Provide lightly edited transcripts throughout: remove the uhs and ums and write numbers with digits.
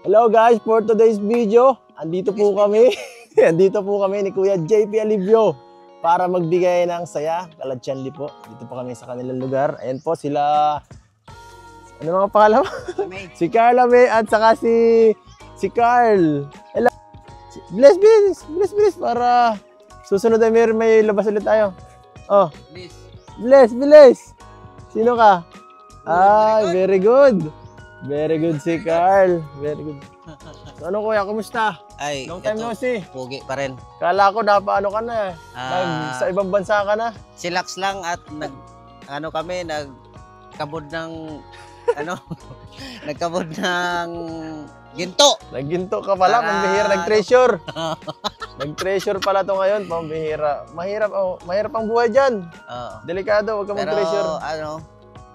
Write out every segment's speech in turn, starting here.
Hello guys, for today's video, andito po kami. Andito po kami ni Kuya JP Alivio para magbigay ng saya kala Chanli po. Dito po kami sa kanilang lugar. Ayan po sila. Ano mga pangalan? Si Carla May at saka si Carl. Hello. Bless para susunod ay may labas ulit tayo. Oh. Bless. Sino ka? Very good. Very good si Carl. Very good. So, ano kuya, kumusta? Ay, long time no see. Pugi pa rin. Kala ko napaano ka na. Sa ibang bansa ka na. Chillax lang at nagkabod ng nagkabod ng ginto. Nagginto ka pala, pambihira, nag-treasure. Nag-treasure pala to ngayon, pambihira. Mahirap ang buhay diyan. Delikado, wag ka mag-treasure.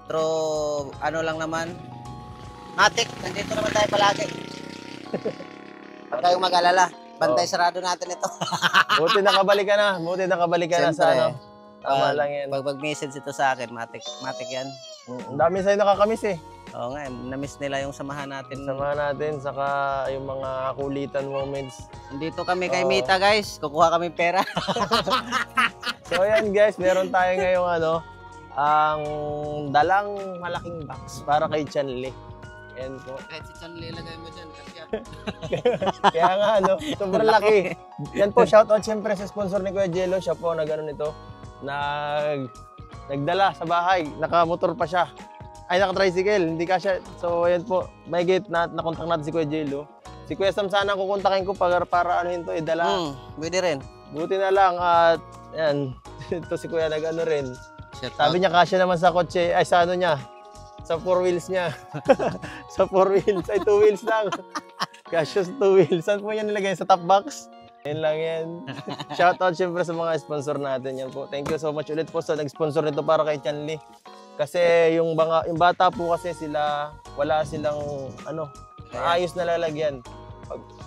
Pero lang naman. Matik, nandito naman tayo palagi. Huwag kayong mag-alala. Bantay sarado natin ito. Buti nakabalik ka na. Sa ano. Tama lang yan. Pag mag-message ito sa akin, matik yan. Ang dami sa'yo nakakamiss eh. Oo nga, na-miss nila yung samahan natin. Saka yung mga kulitan moments. Dito kami kay Mita guys, kukuha kami pera. So ayan guys, meron tayo ngayong ang dalang malaking box para kay Chanli. Ayan po. Kahit si Chanli lagay mo dyan kasi Kaya nga sobrang laki. Yan po, shoutout siyempre sa sponsor ni Kuya Jello. Siya po nito. Nagdala sa bahay, nakamotor pa siya. Ay, naka-tricycle, hindi ka siya. So, ayan po, may gate na-contact natin si Kuya Jello. Si Kuya Sam sana kukontakin ko para anuhin to, idala. Pwede rin. Buti na lang at, ayan, ito si Kuya nag-ano rin. Sabi niya kasya naman sa kotse, ay sa ano niya, sa 4 wheels niya. Sa 4 wheels, ay 2 wheels lang. Kasya sa 2 wheels. Saan po yan nilagay? Sa top box? Yan lang yan. Shoutout syempre sa mga sponsor natin yan po. Thank you so much ulit po sa nag-sponsor nito para kay Chanli. Kasi yung bata po kasi wala silang ayos na lalagyan.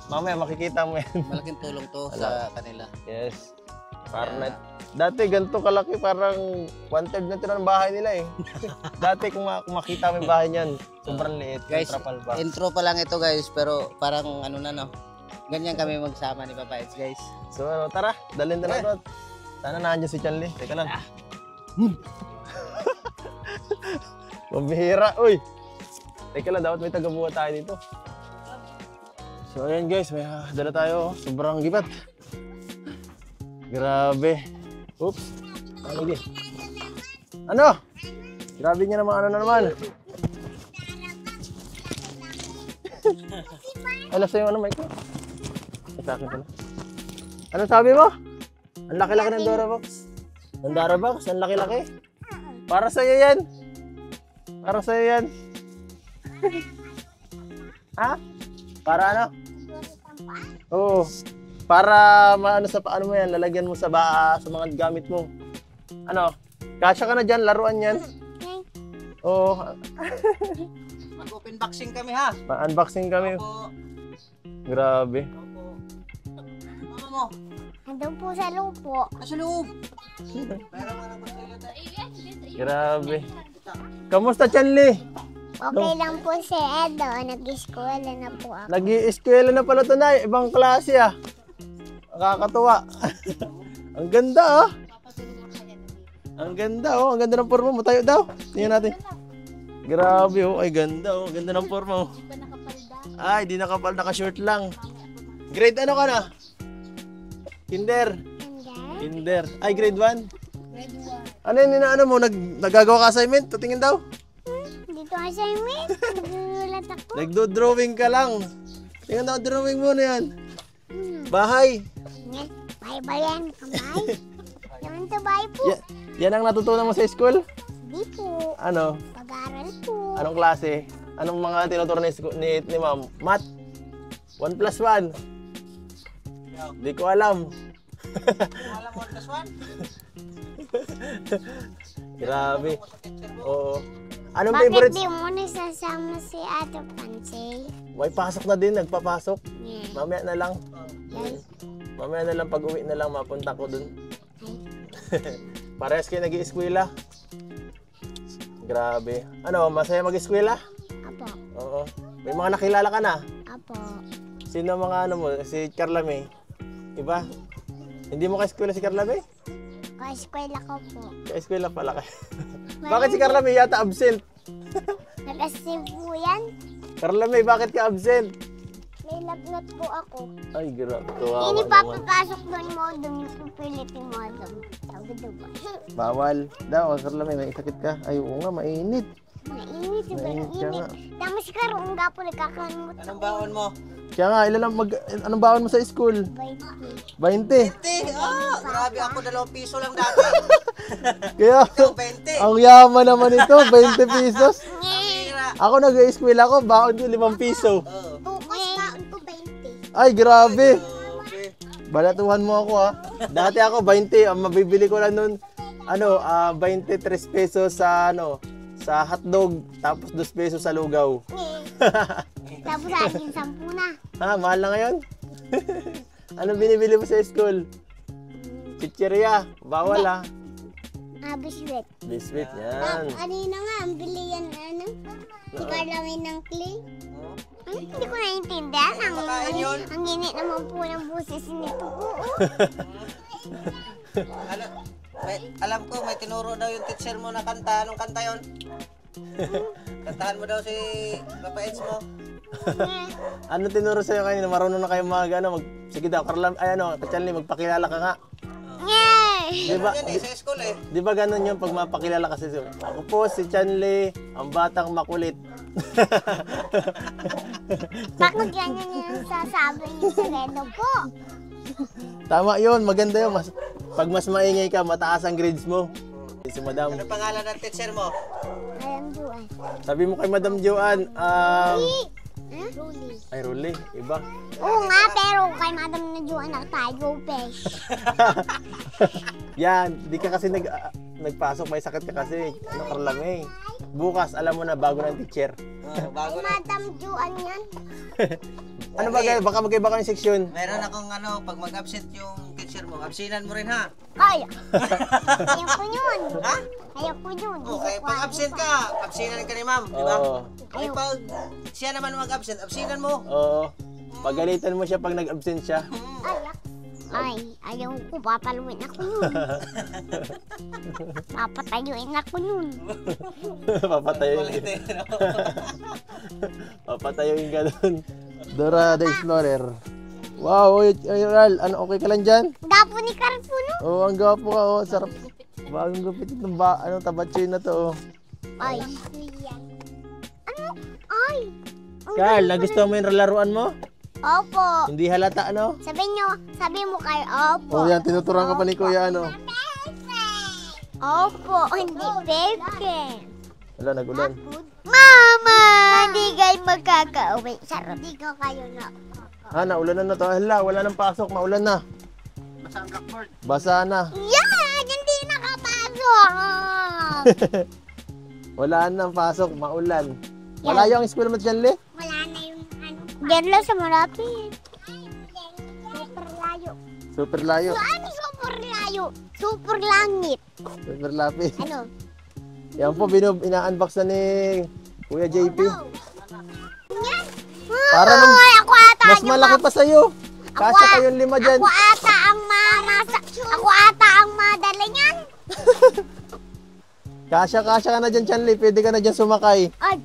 Mamaya makikita mo yan. Malaking tulong to sa kanila. Yes. Dati ganito kalaki, parang 1/3 na tira ng bahay nila eh. Dati kung makita mo yung bahay niyan, sobrang liit. Guys, intro pa lang ito guys, pero parang ganyan kami magsama ni Papa Eds guys. So tara, dalhin na natin. Sana nandiyan si Chanli. Teka lang. Mabihira, uy. Teka lang, dapat may tagabuha tayo dito. So ayan guys, may dala tayo. Sobrang gibat. Grabe. Oops. Ano? Grabe niya naman, na naman. Alas sa'yo, mic ko? Sa akin pala. Anong sabi mo? Ang laki-laki ng Durabox. Ang Durabox? Ang laki-laki? Para sa'yo yan. Ha? Para ano? Oo. Para ano mo yan, lalagyan mo sa mga gamit mo. Kasya ka na dyan, laruan yan. Oo. Mag-open boxing kami ha. Unboxing kami. Grabe. Mama mo? Nandun po sa loob po. Sa loob. Grabe. Kamusta, Chanli? Okay lang po si Edo. Nag-eskwela na po ako. Nag-i-eskwela na pala ito na. Ibang klase ah. Nakakatuwa. Ang ganda Ang ganda ng forma mo. Tayo daw. Tingnan natin. Grabe Ay ganda Ang ganda ng forma mo. Ay, di nakapal. Naka-short lang. Grade ano ka na? Kinder. Ay, grade 1? Grade 1. Ano yun mo? Nagagawa ka assignment? Tutingin daw. Dito assignment. Nagulat ako. Nagdo-drawing ka lang. Tingnan daw, drawing mo na yan. Bahay. Bahay ba yan? Kamay? Naman to bahay po. Yan ang natutunan mo sa school? Di po. Ano? Pag-aaral po. Anong klase? Anong mga tinuturo ni ma'am? Math? 1 plus 1? Hindi ko alam. Wala mo 1 plus 1? Grabe. Oo. Anong Bakit favorite? di mo nasasama si Ate Pansy? May pasok na din, nagpapasok. Yeah. Mamaya na lang. Yes. Mamaya na lang pag uwi na lang mapunta ko dun. Parehas kayo nag-i-eskwela. Grabe. Masaya mag-eskwela? Apo. Oo. May mga nakilala ka na? Apo. Sino ang mga ano mo? Si Carla May? Iba? Hindi mo ka-eskwela si Carla May? Ka-eskwela ko po. Ka-eskwela pala kayo. Bakit si Carla May yata absent? Nag-asib po yan. Carla May, bakit ka absent? May lagnat po ako. Ay, grabe. Kawawa Hindi naman. papapasok doon mo, doon yung pupilitin mo doon. Sabi diba? Bawal. Daw, Carla May, may sakit ka. Ay, oo nga, mainit. Mainit, sobrang Mainit ka nga. init. Tapos karoon nga po nagkakanmot. Anong baon mo? Kaya nga, ilan lang anong baon mo sa school? 20. 20. Grabe ako, 2 piso lang dati. Kaya, Ito, 20. ang yaman naman ito, 20 pesos. Tira. Ako nag-eskwela ko, baon ko 5 piso. Oh. Bukas taon ko 20. Ay, grabe. Okay. Balatuhan mo ako ha. Dati ako 20, ang mabibili ko lang nun, 23 pesos sa sa hotdog, tapos 2 pesos sa lugaw. Tapos sa akin 10 na. Ha, mahal na ngayon? Anong binibili mo sa school? Chicheria, bawal ha. Biscuit. Biscuit, yan. Kanina nga, ang bili yan, si Carla may ng clay. Hindi ko naiintindihan. Makain yun? Ang init naman po ng buses nito po. Ano, alam ko, may tinuro daw yung teacher mo na kanta. Anong kanta yun? Kantahan mo daw si Papa Eds mo. Ano tinuro sa'yo kanina? Marunong na kayo sige daw, Carla, Kachanli, magpakilala ka nga. Di ba, Yan sa school eh. di ba ganun yung pag mapakilala kasi ako po si Chanli, ang batang makulit. Bakit ganyan yung sasabi niyo sa Redo po? Tama yun, maganda yun. Pag mas maingay ka, mataas ang grades mo. Si Madam. Ano pangalan ng teacher mo? Alam Juan. Sabi mo kay Madam Joanne, Ruli. ay Ruli, iba. Oo nga, pero kay Madam na Juan na tayo, fish. Yan, di ka kasi nagpasok, may sakit ka kasi. Carla May. Bukas, alam mo na, bago ng teacher. Bago Kay na. Madam Juan yan. Ano ba, baka magkaiba kayong seksyon? Meron akong pag mag-absent yung teacher mo, absinan mo rin ha. Kaya. Ayaw ko yun. Ha? Ayaw ko yun. Okay, pag absent ka, absinan ka ni ma'am, di ba? Oo. Ay, pag siya naman mag-absent, absinan mo. Oo. Pagalitan mo siya pag nag-absent siya. Ay, ayaw ko. Papaluin ako yun. Papatayuin ako yun. Papatayoin ka. Papatayoin ka dun. Dora the Explorer. Wow, Ral, okay ka lang dyan? Gapo ni Carpo, no? Oo, ang gwapo ka, sarap. Bagong gupit itong tabatsoy na to, Ay. Ano? Ay. Carl, nagustuhan mo yung laruan mo? Opo. Hindi halata, ano? Sabi mo kay Opo. Oo, yan, tinuturuan ka pa ni Kuya, Opo, hindi bebe. Wala, nagulan. Mama! Hindi kayo magkakauwi. Sarap. Hindi ko kayo na. Ha, naulan na to. Hala, wala nang pasok, maulan na. Basta ang blackboard. Basa na. Yan! Hindi nakapasok! Wala nang pasok, maulan. Malayo ang school mo dyan, Le? Wala na yung Diyan lang sa malapit. Super layo. Super layo. Ano super layo? Super langit. Super lapis. Ano? Yan po, ina-unbox na ni Kuya JP. Yan. Para nung Ako ata mas malaki pa sa'yo. Kasya kayong 5 dyan. Ako ata ang Ako ata ang madala niyan. Kasya ka na dyan, Chanli. Pwede ka na dyan sumakay. Ay.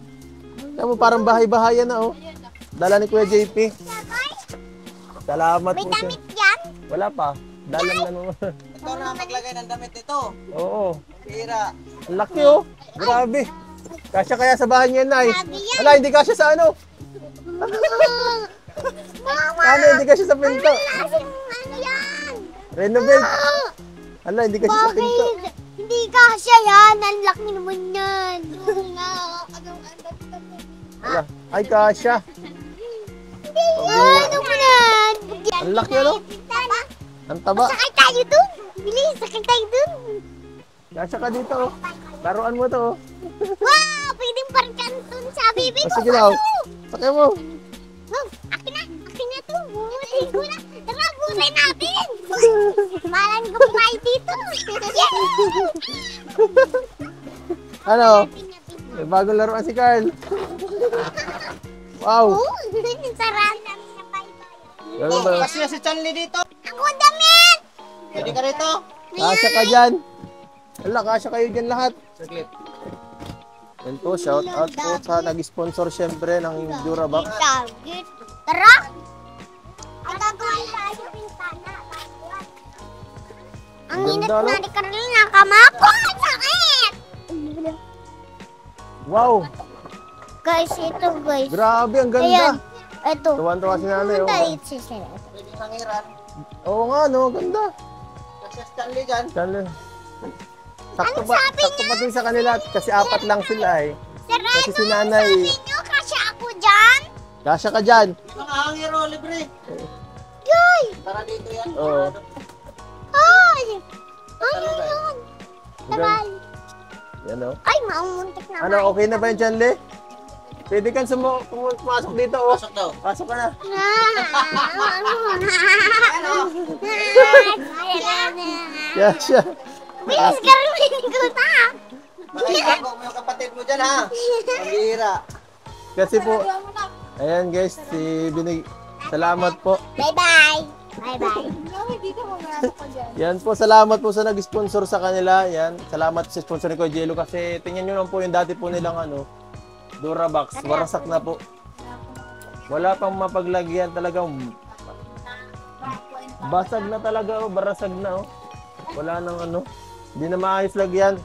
Alam mo, parang bahay-bahayan na, oh. Dala ni Kuya JP. Salamat May po siya. damit yan. Wala pa. Dalan na naman. Ikaw na maglagay ng damit nito. Oo. Pira. Ang laki, oh. Grabe. Kasya kaya sa bahay niya, Nay. Grabe yan. Wala, hindi kasya sa ano. Mama. Ano, hindi kasya sa pinto. Ano yan? Renovate. Hala, hindi kasya sa pinto. Bakit? Hindi kasya yan. Ang laki naman yan. Hala. Ay, kasya. Ay, ano mo yan? Ang laki, ano? Ang taba. Sakay tayo dun. Bilis, sakay tayo dun. Kasya ka dito, oh. Laruan mo to, oh. Wow, pwedeng parkan dun sa bibi O, ko. sige daw. Sakay mo. Oh, akin na to. Buti ko na. Tara, buti natin. Malan ko pa dito. Ano? May bagong laruan si Carl. Wow! Oo, sarap. Ganun ba? Kasi si Chanli dito. Ako damit! Pwede ka rito. Kasya ka dyan. Wala, kasya kayo dyan lahat. Saglit. Yan po, shout out po sa nag-sponsor syempre ng Durabox. Target. Tara! Ang gagawin tayo pintana. Ang Ganda, init no? na di Carolina, kamako! Ang sakit! Wow! Guys, ito guys. Grabe, ang Ayan. ganda. Ito. Tuwan-tuwa si nanay. Oh. Dahil si Sir. Pwede hangiran. Oo nga, no? Ganda. Kasi si Chanli dyan. Dali. Sakto pa din sa kanila kasi apat lang sila eh. Sir, Kasi si nanay, sabi nyo kasi ako dyan? kasya ka dyan. Mga hangiro, libre. Yoy! Tara dito yan. Oo. Ay! Ano Talo tayo. yun? Tagal. Yan o. Ay, maumuntik na. Ano, okay na ba yung Chanli? Pwede kang pumasok dito oh. Pasok daw. Pasok ka na. Yeah, siya. Bilis ka rin ko ta. Makikita ko mo yung kapatid mo dyan ha. Pambihira. Kasi po, ayan guys, salamat po. Bye-bye. Bye-bye. Yan po, salamat po sa nag-sponsor sa kanila. Yan, salamat sa sponsor ni Kuya Jello kasi tingnan nyo lang po yung dati po nilang Durabox. Warasak na po. Wala pang mapaglagyan talagang basag na talaga oh, barasag na oh. Wala nang hindi na maayos lagyan.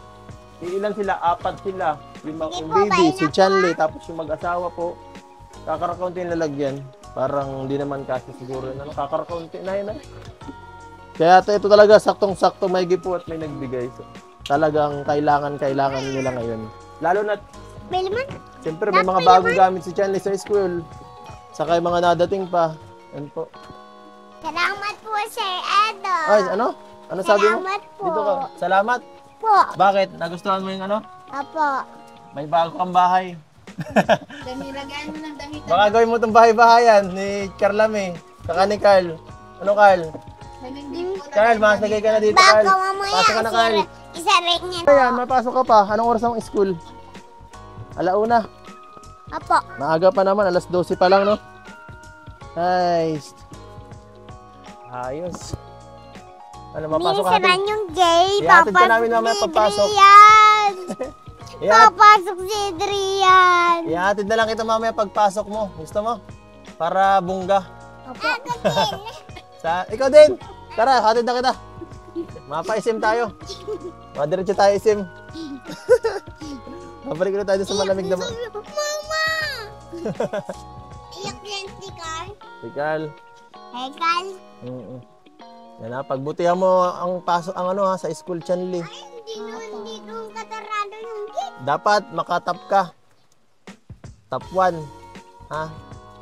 Ilan sila? Apat sila. Yung baby, si Chanli, tapos yung mag-asawa po. Kakarakunti yung lalagyan. Parang hindi naman kasi siguro yun. Kakarakunti na yun. Kaya ito talaga, saktong-sakto may gipo at may nagbigay. So, talagang kailangan nila ngayon. Lalo na, Bilman? siyempre may mga bagong gamit si Chanli sa school. Saka yung mga nadating pa. Yan po. Salamat po, Sir Edo. Ay, ano? Ano sabi mo? Salamat po. Dito ka. Salamat. Po. Bakit? Nagustuhan mo yung Apo. May bago kang bahay. Lagyan mo ng damit. Baka gawin mo itong bahay-bahayan ni Carlame. Saka ni Carl. Ano, Carl? Carl, maslagay ka na dito, Carl. Baka mamaya, Pasok ka na, Carl. isa rin niya. Ayan, mapasok ka pa. Anong oras ang school? Alauna. Apo. Maaga pa naman. Alas 12 pa lang, no? Nice. Ayos. Ano, mapasok ka Minsan natin? yung gay. Ihatid ka Papasok namin mamaya si pagpasok. Adrian. Ihat- Papasok si Adrian. Ihatid na lang kita mamaya pagpasok mo. Gusto mo? Para bungga. Apo. Ikaw din. Tara, hatid na kita. Mapa-isim tayo. Madiretso tayo isim. Mabalik na tayo sa malamig na Mama! Iyak yan si Carl. Si Carl. Hey, Carl. Yan na, pagbutihan mo ang pasok sa school Chanli. Hindi doon katarado yung gate. Dapat makatap ka. Top 1. Ha?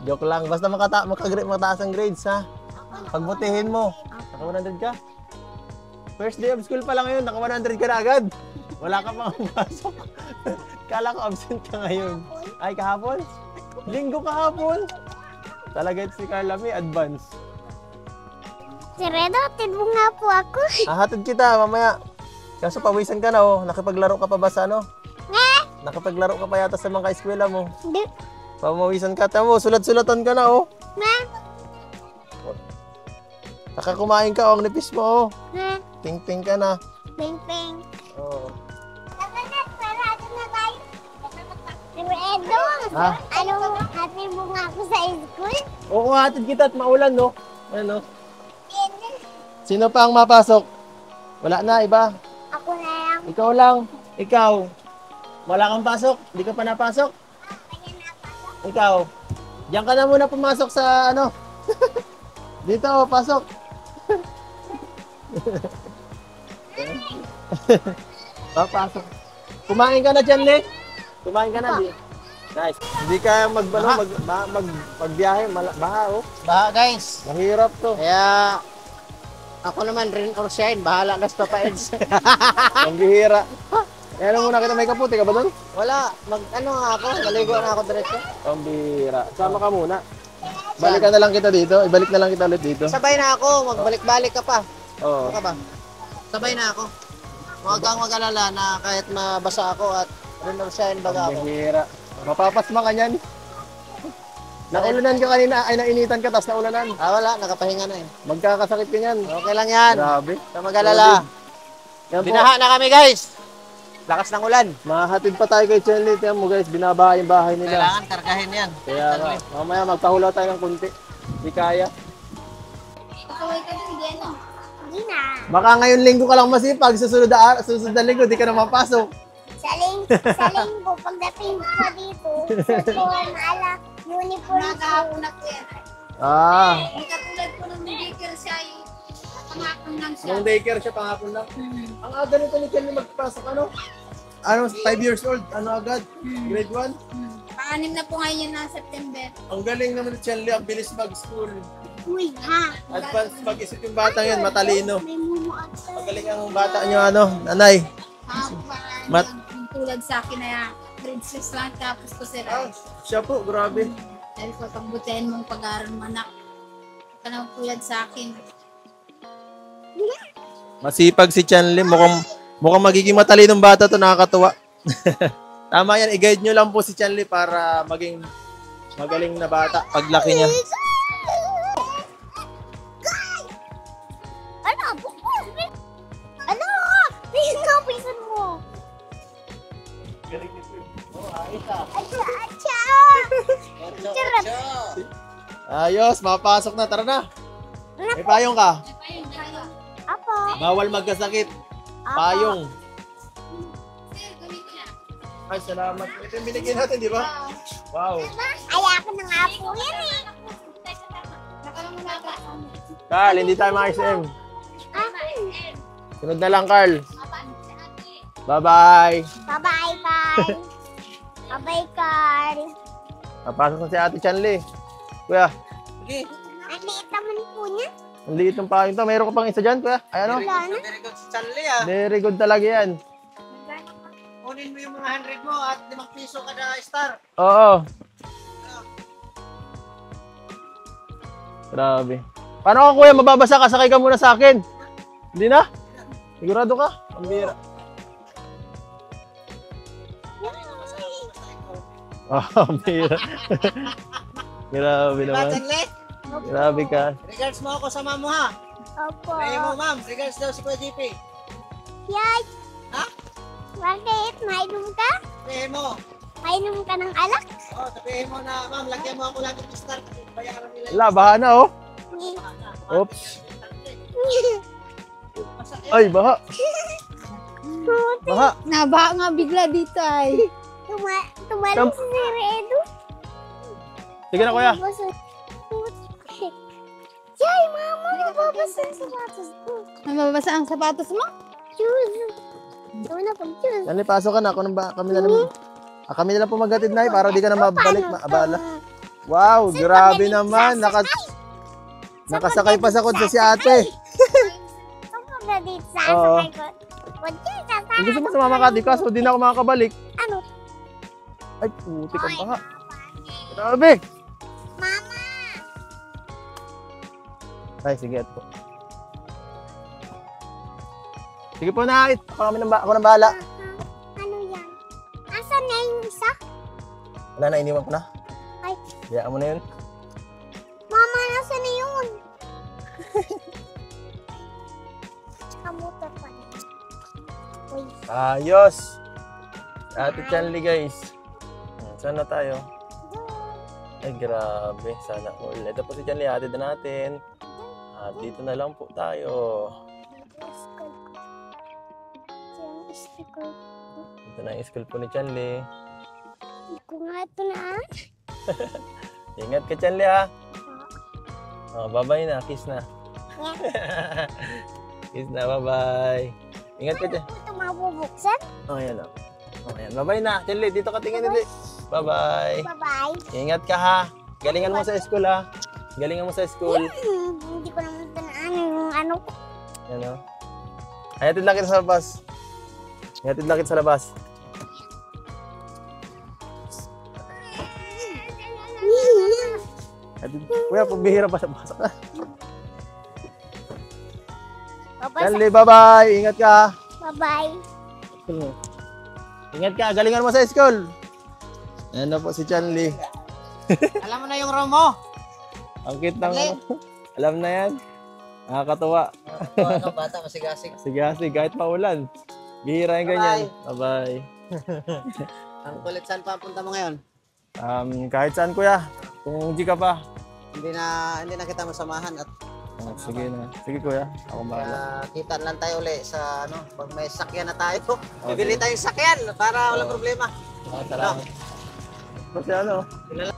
Joke lang. Basta mataas ang grades, ha? Pagbutihin mo. Naka 100 ka? First day of school pa lang ngayon, naka 100 ka na agad. Wala ka pang pasok. Kala ko absent ka ngayon. Ay, kahapon? Linggo kahapon? Talaga si Carla may advance. Si Redo, hatid mo nga po ako. Hatid kita mamaya. Kaso pawisan ka na oh. Nakipaglaro ka pa ba sa Nga? Nakipaglaro ka pa yata sa mga kaeskwela mo. Hindi. Pamawisan ka. Tamo, sulat-sulatan ka na oh. Nga? Saka kumain ka oh. Ang nipis mo oh. Nga? Ping-ping ka na. Ping-ping. Oh. Sarado na tayo. Si Redo, Ha? ano, hatid mo nga ako sa school? Oo, hatid kita at maulan no. Ano? Sino pa ang mapasok? Wala na, iba. Ako na lang. Ikaw lang. Ikaw. Wala kang pasok? Hindi ka pa napasok? Kanya na pasok. Ikaw. Diyan ka na muna pumasok sa Dito, pasok. Pasok. Kumain ka na dyan, Le. Kumain ka na, di. Nice. Hindi ka magbiyahe, baha, oh. Baha guys. Mahirap to. Kaya ako naman rin or shine. Bahala na sa Papa Eds. Ang bihira. Eh, ano muna kita, may kaputi ka ba doon? Wala. Nga ako. Maligo na ako diretso. Ang bihira. Sama ka muna. Balikan na lang kita dito. Ibalik na lang kita ulit dito. Sabay na ako. Magbalik-balik ka pa. Oo. Ano ka ba? Sabay na ako. Huwag kang mag-alala na kahit mabasa ako at rin or shine baga Ang ako. bihira. Mapapasma ka niyan. Naulanan ka kanina, ay nainitan ka, tapos naulanan. Wala, nakapahinga na eh. Magkakasakit ka niyan. Okay lang yan. Grabe. Sa mag-alala. Yan po. Binaha na kami guys. Lakas ng ulan. Mahatid pa tayo kay Chenli. Tiyan mo guys, binabaha yung bahay nila. Kailangan kargahin yan. Kaya nga, mamaya magpahulaw tayo ng kunti. Di kaya. Pakaway ka din, Geno. Hindi na. Baka ngayon linggo ka lang masipag, susunod na linggo, di ka na mapasok. Sa linggo, pagdating ko dito, suot ko ang uniform ko. Nakahapon na po yan. Ah, Ang katulad po ng daycare siya ay pangakang lang siya. nung daycare siya pangapon lang. Ang aga nito ni Chenli magpasok, ano? Ano, 5 years old, ano agad? Grade 1? Paanim na po ngayon yan na September. Ang galing naman ni Chenli, ang bilis mag-school. Uy, ha? Advance mag-isip yung bata yun, matalino. May mumuat sa Magaling ang bata niyo, ano, nanay. Mat- Yung tulad sa akin na grade 6 lang tapos ko sila. Siya po, grabe. Dahil ko pagbutihan mong pag-aaral mo anak. Ka na tulad sa akin. Masipag si Chenli, mukhang magiging matalinong bata to, nakakatuwa. Tama yan, i-guide nyo lang po si Chenli para maging magaling na bata paglaki niya. Ano? Bukos! Ano? Pinsan mo. Atcha, atcha! Charap! Ayos, mapasok na, tara na. May payong ka. Apo. Bawal magkasakit. Payong. Ay, salamat. Ito yung binigyan natin, di ba? Wow. Ay, ako na nga po yan eh. Carl, hindi tayo ma-SM. Sunod na lang, Carl. Bye-bye. Bye-bye, Carl. Bye-bye, Carl. Napasok na si Ate Chenli. Kuya, Sige. Ang liit naman po niya. ang liit ng payong to. Mayroon ka pang isa dyan, kuya. Ay, ano? Very good si Chanli ah. Very good talaga yan. Kunin mo yung mga 100 mo at 5 piso kada star. Oo. Grabe. Paano ka, kuya? Mababasa ka? Sakay ka muna sa akin. Hindi na? Sigurado ka? Ang bira. Ang bira. Grabe Diba, naman. Chanli? Grabe ka. Regards mo ako sa mamo ha. Opo. Kaya mo ma'am, regards daw si Kuya JP. Yay! Ha? Bakit? Mainom ka? Sabihin mo. Mainom ka ng alak? Sabihin mo na ma'am, lagyan mo ako lang ng star kasi bayaran nila. Wala, baha na oh. Oops. Ay, baha. Baha. Nabaha nga bigla dito ay. Tumalong si Sir Edu. Sige na, kuya. Yay, mama! Nababasa ang sapatos ko. Nababasa ang sapatos mo? Shoes. Ito na pag-shoes. Yan, pasok ka na. Kami na lang. Kami na lang pumagatid na para di ka na mabalik, maabala. Wow, grabe naman. Nakasakay pa sa kotse si ate. Saan ka na dito sa Oo. sakay ko? Huwag yun, sasakay. Hindi gusto mo sumama ka, di kaso di na ako makakabalik. Ano? Ay, putik ang baha. Grabe. Mama! Ay, sige po. Sige po na, ako nang bahala. Ano yan? Asan na yung isa? Wala na, iniwan ko na. Ay. Hayaan mo na yun. Mama, nasa na yun? Kamutot pa na. Uy. Ayos. Ate Chenli, guys. Saan na tayo? Ay, grabe. Sana all. Ito po si Chenli, hatid na natin. At dito na lang po tayo. Ito na yung school po ni Chenli. Hindi ko nga ito na. Ingat ka, Chenli, ha? Oh, bye-bye na. Kiss na. Kiss na, bye-bye. Ingat ka dyan. Ito mabubuksan? Oh, ayan o. Oh, ayan. Bye-bye na. Chenli, dito ka tingin ulit. Bye-bye. Bye-bye. Ingat ka, ha? Galingan mo sa school, ha? Galingan mo sa school. Hindi ko naman tanaan yung ano ko. Yan o. Ay, hatid lang kita sa labas. Hatid lang kita sa labas. Hatid. Kuya, pabihira pa sa basa ka. Chenli, bye-bye. Ingat ka, ha? Bye-bye. Ingat ka. Galingan mo sa school. Ayan na po si Chenli. Alam mo na yung room mo. Ang cute ng Dali. ano. Alam na yan. Nakakatuwa. Ano, bata, masigasig. Sige, kahit maulan. Bihira yung ganyan. Bye-bye. Ang kulit, saan pa ang punta mo ngayon? Kahit saan kuya. Kung di ka pa. Hindi na kita masamahan at Oh, sige na. Sige kuya. Ako bahala. kita lang tayo uli sa ano, pag may sakyan na tayo. Okay. Bibili tayong sakyan para walang problema. Salamat. Kasi ano, Kilala